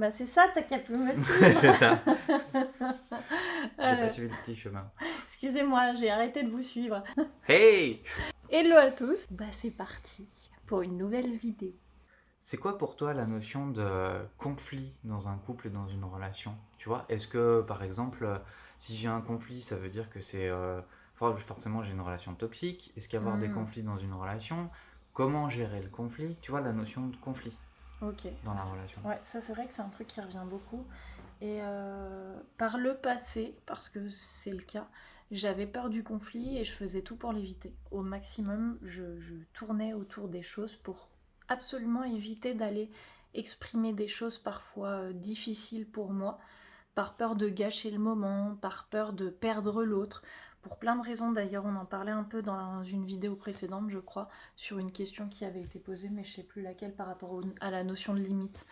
Bah c'est ça, t'as qu'à plus me C'est suivre. ça. J'ai pas suivi le petit chemin. Excusez-moi, j'ai arrêté de vous suivre. Hey! Hello à tous. Bah c'est parti pour une nouvelle vidéo. C'est quoi pour toi la notion de conflit dans un couple et dans une relation? Tu vois, est-ce que par exemple, si j'ai un conflit, ça veut dire que forcément j'ai une relation toxique? Est-ce qu'avoir des conflits dans une relation, comment gérer le conflit? Tu vois, la notion de conflit Ok. dans la relation. Ouais, ça c'est vrai que c'est un truc qui revient beaucoup. Et par le passé, parce que c'est le cas, j'avais peur du conflit et je faisais tout pour l'éviter. Au maximum, je tournais autour des choses pour absolument éviter d'aller exprimer des choses parfois difficiles pour moi, par peur de gâcher le moment, par peur de perdre l'autre. Pour plein de raisons, d'ailleurs, on en parlait un peu dans une vidéo précédente, je crois, sur une question qui avait été posée, mais je ne sais plus laquelle, par rapport à la notion de limite.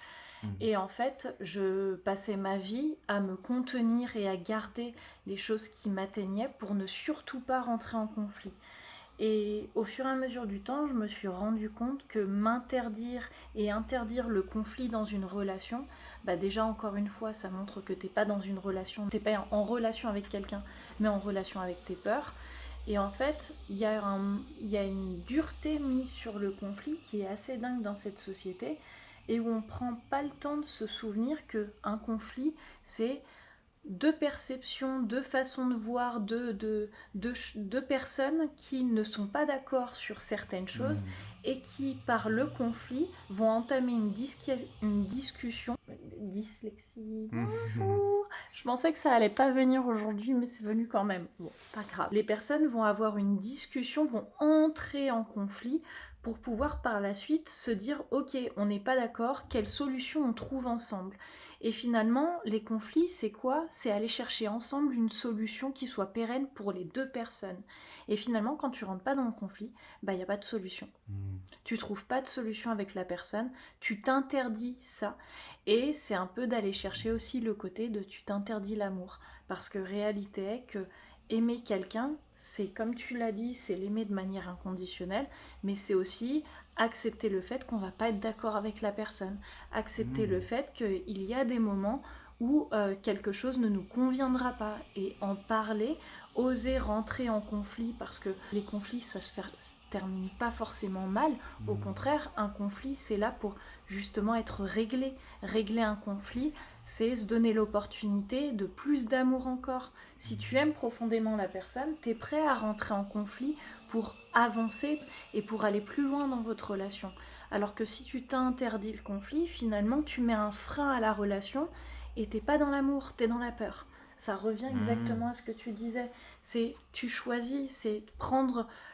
Et en fait, je passais ma vie à me contenir et à garder les choses qui m'atteignaient pour ne surtout pas rentrer en conflit. Et au fur et à mesure du temps, je me suis rendu compte que m'interdire et interdire le conflit dans une relation, bah déjà encore une fois, ça montre que t'es pas dans une relation, t'es pas en relation avec quelqu'un, mais en relation avec tes peurs. Et en fait, il y a une dureté mise sur le conflit qui est assez dingue dans cette société et où on prend pas le temps de se souvenir qu'un conflit, c'est deux perceptions, deux façons de voir, deux personnes qui ne sont pas d'accord sur certaines choses et qui, par le conflit, vont entamer une discussion. Dyslexie, bonjour. Je pensais que ça allait pas venir aujourd'hui, mais c'est venu quand même. Bon, pas grave. Les personnes vont avoir une discussion, vont entrer en conflit pour pouvoir par la suite se dire ok, on n'est pas d'accord, quelle solution on trouve ensemble. Et finalement, les conflits, c'est quoi? C'est aller chercher ensemble une solution qui soit pérenne pour les deux personnes. Et finalement, quand tu rentres pas dans le conflit, bah il n'y a pas de solution. Tu trouves pas de solution avec la personne, tu t'interdis ça. Et c'est un peu d'aller chercher aussi le côté de tu t'interdis l'amour. Parce que réalité est que aimer quelqu'un, c'est comme tu l'as dit, c'est l'aimer de manière inconditionnelle, mais c'est aussi accepter le fait qu'on va pas être d'accord avec la personne, accepter le fait qu'il y a des moments où quelque chose ne nous conviendra pas et en parler, oser rentrer en conflit parce que les conflits ça se termine pas forcément mal, au contraire un conflit c'est là pour justement être réglé. Régler un conflit c'est se donner l'opportunité de plus d'amour encore. Si tu aimes profondément la personne, t'es prêt à rentrer en conflit pour avancer et pour aller plus loin dans votre relation. Alors que si tu t'interdis le conflit, finalement tu mets un frein à la relation et t'es pas dans l'amour, t'es dans la peur. Ça revient exactement à ce que tu disais. C'est tu choisis, c'est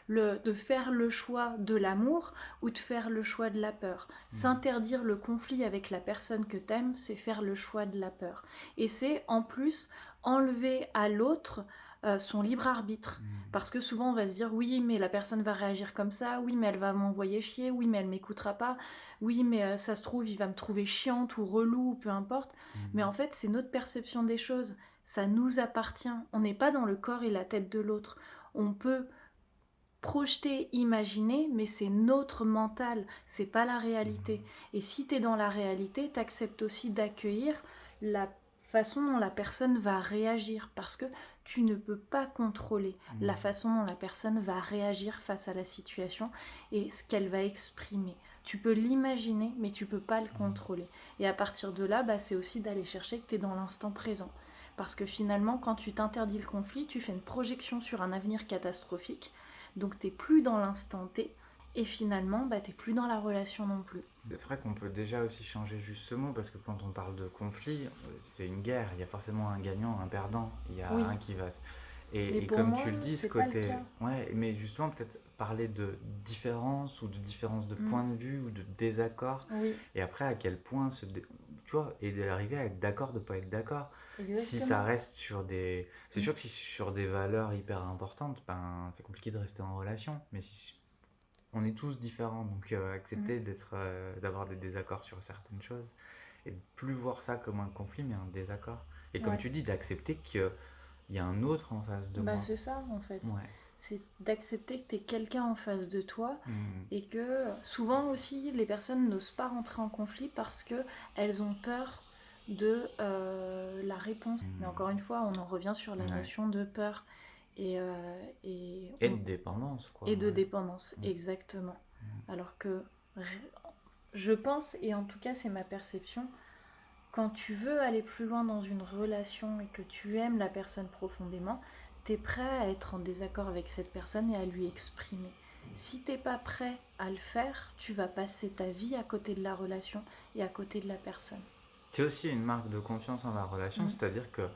de faire le choix de l'amour ou de faire le choix de la peur. S'interdire le conflit avec la personne que t'aimes, c'est faire le choix de la peur. Et c'est en plus enlever à l'autre son libre arbitre. Parce que souvent on va se dire oui mais la personne va réagir comme ça, oui mais elle va m'envoyer chier, oui mais elle m'écoutera pas, oui mais ça se trouve il va me trouver chiante ou relou ou peu importe. Mais en fait c'est notre perception des choses, ça nous appartient, on n'est pas dans le corps et la tête de l'autre. On peut projeter, imaginer, mais c'est notre mental, c'est pas la réalité. Et si t'es dans la réalité, t'acceptes aussi d'accueillir la façon dont la personne va réagir, parce que tu ne peux pas contrôler la façon dont la personne va réagir face à la situation et ce qu'elle va exprimer. Tu peux l'imaginer, mais tu peux pas le contrôler. Et à partir de là, c'est aussi d'aller chercher que tu es dans l'instant présent. Parce que finalement, quand tu t'interdis le conflit, tu fais une projection sur un avenir catastrophique. Donc t'es plus dans l'instant T. Et finalement, t'es plus dans la relation non plus. C'est vrai qu'on peut déjà aussi changer juste ce mot parce que quand on parle de conflit, c'est une guerre. Il y a forcément un gagnant, un perdant. Il y a un qui va. Et comme tu le dis, ce côté. Ouais, mais justement, peut-être parler de différence ou de différence de point de vue ou de désaccord. Et après, à quel point tu vois, et d'arriver à être d'accord, de ne pas être d'accord. Si ça reste sur des. C'est sûr que si sur des valeurs hyper importantes, c'est compliqué de rester en relation. Mais si on est tous différents, donc accepter d'avoir des désaccords sur certaines choses et de plus voir ça comme un conflit mais un désaccord. Et comme tu dis, d'accepter qu'il y a un autre en face de moi. C'est ça en fait. C'est d'accepter que tu es quelqu'un en face de toi et que souvent aussi les personnes n'osent pas rentrer en conflit parce qu'elles ont peur de la réponse. Mais encore une fois, on en revient sur la notion de peur et de dépendance, quoi. Et de dépendance, exactement. Alors que je pense, et en tout cas c'est ma perception, quand tu veux aller plus loin dans une relation et que tu aimes la personne profondément, tu es prêt à être en désaccord avec cette personne et à lui exprimer. Si t'es pas prêt à le faire, tu vas passer ta vie à côté de la relation et à côté de la personne. C'est aussi une marque de confiance en la relation, c'est-à-dire que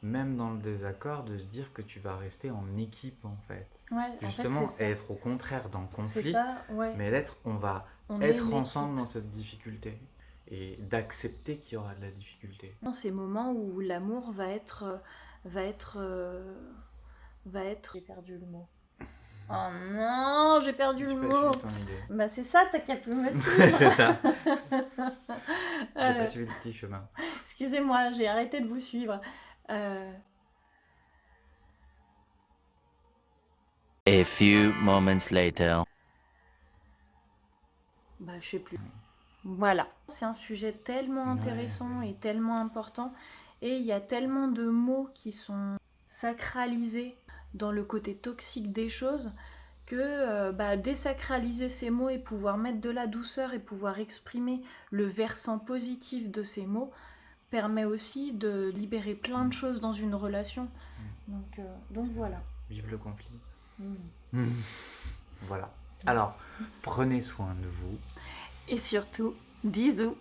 même dans le désaccord, de se dire que tu vas rester en équipe en fait. Ouais, justement, en fait, être au contraire dans le conflit, mais on va on être ensemble dans cette difficulté et d'accepter qu'il y aura de la difficulté. Dans ces moments où l'amour va être J'ai perdu le mot. Oh non, j'ai perdu le mot. Bah c'est ça, t'as qu'à plus me suivre. C'est ça. J'ai pas suivi le petit chemin. Excusez-moi, j'ai arrêté de vous suivre. A few moments later. Bah je sais plus. Voilà. C'est un sujet tellement intéressant et tellement important. Et il y a tellement de mots qui sont sacralisés dans le côté toxique des choses que désacraliser ces mots et pouvoir mettre de la douceur et pouvoir exprimer le versant positif de ces mots permet aussi de libérer plein de choses dans une relation. Donc voilà. Vive le conflit. Voilà. Alors, prenez soin de vous. Et surtout, bisous.